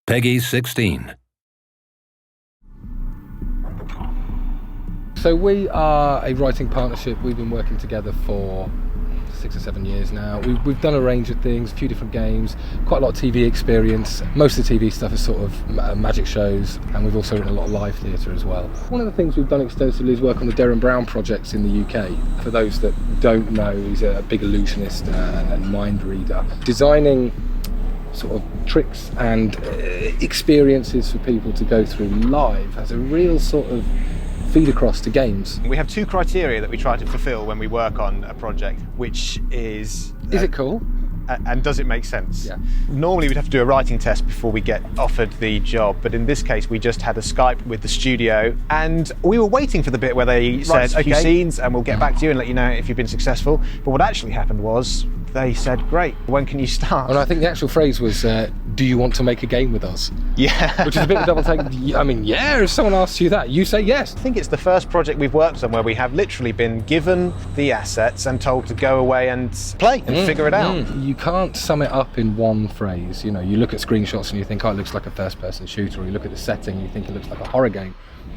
Peggy 16. So we are a writing partnership. We've been working together for 6 or 7 years now. We've done a range of things, a few different games, quite a lot of TV experience. Most of the TV stuff is sort of magic shows, and we've also written a lot of live theatre as well. One of the things we've done extensively is work on the Derren Brown projects in the UK. For those that don't know, he's a big illusionist and mind reader. Designing sort of tricks and experiences for people to go through live has a real sort of feed across to games. We have 2 criteria that we try to fulfill when we work on a project, which is it cool? And does it make sense? Yeah. Normally we'd have to do a writing test before we get offered the job, but in this case we just had a Skype with the studio, and we were waiting for the bit where they said a few scenes and we'll get back to you and let you know if you've been successful. But what actually happened was they said, great, when can you start? And I think the actual phrase was, do you want to make a game with us? Yeah. Which is a bit of a double take. I mean, yeah, if someone asks you that, you say yes. I think it's the first project we've worked on where we have literally been given the assets and told to go away and play and figure it out. You can't sum it up in one phrase. You know, you look at screenshots and you think, oh, it looks like a first-person shooter, or you look at the setting and you think it looks like a horror game.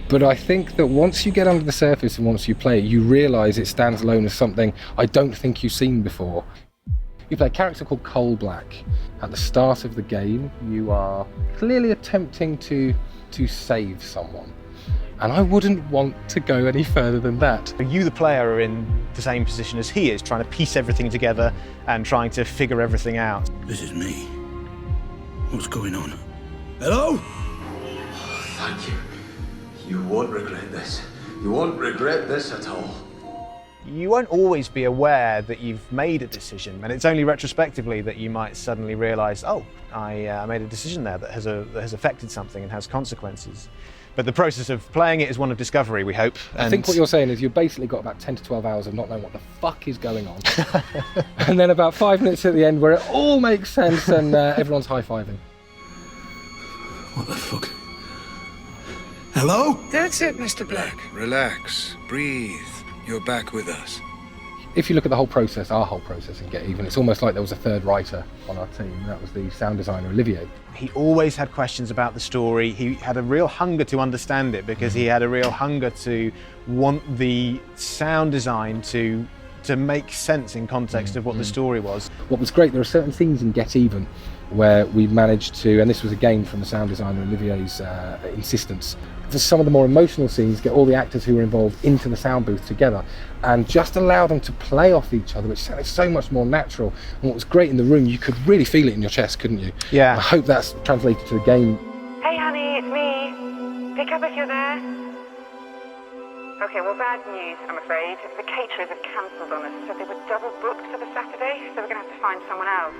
But I think that once you get under the surface and once you play it, you realise it stands alone as something I don't think you've seen before. You play a character called Coal Black. At the start of the game, you are clearly attempting to save someone. And I wouldn't want to go any further than that. You, the player, are in the same position as he is, trying to piece everything together and trying to figure everything out. This is me. What's going on? Hello? Oh, thank you. You won't regret this. You won't regret this at all. You won't always be aware that you've made a decision, and it's only retrospectively that you might suddenly realise, oh, I made a decision there that has affected something and has consequences. But the process of playing it is one of discovery, we hope. I think what you're saying is you've basically got about 10 to 12 hours of not knowing what the fuck is going on. And then about 5 minutes at the end where it all makes sense and everyone's high-fiving. What the fuck? Hello? That's it, Mr. Black. Relax, breathe. You're back with us. If you look at the whole process, our whole process in Get Even, it's almost like there was a third writer on our team. That was the sound designer, Olivier. He always had questions about the story. He had a real hunger to understand it because he had a real hunger to want the sound design to make sense in context of what the story was. What was great, there are certain things in Get Even where we managed to, and this was again from the sound designer Olivier's insistence, for some of the more emotional scenes, get all the actors who were involved into the sound booth together and just allow them to play off each other, which sounded so much more natural. And what was great in the room, you could really feel it in your chest, couldn't you? Yeah. I hope that's translated to the game. Hey honey, it's me. Pick up if you're there. Okay, well, bad news, I'm afraid. The caterers have cancelled on us, so they were double booked for the Saturday, so we're going to have to find someone else.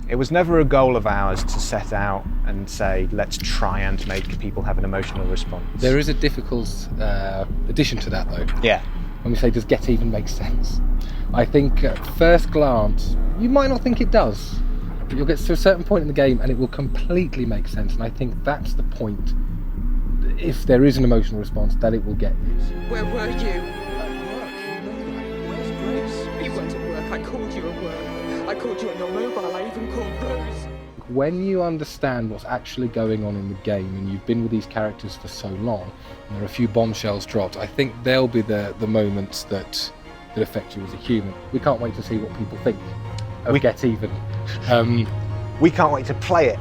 It was never a goal of ours to set out and say, let's try and make people have an emotional response. There is a difficult addition to that, though. Yeah. When we say, does Get Even make sense? I think at first glance, you might not think it does, but you'll get to a certain point in the game and it will completely make sense. And I think that's the point, if there is an emotional response, that it will get you. Where were you? At work. Where's Grace? You weren't at work. I called you at work. I called you on your mobile. I even called Rose. When you understand what's actually going on in the game and you've been with these characters for so long and there are a few bombshells dropped, I think they'll be the moments that affect you as a human. We can't wait to see what people think of Get Even. We can't wait to play it.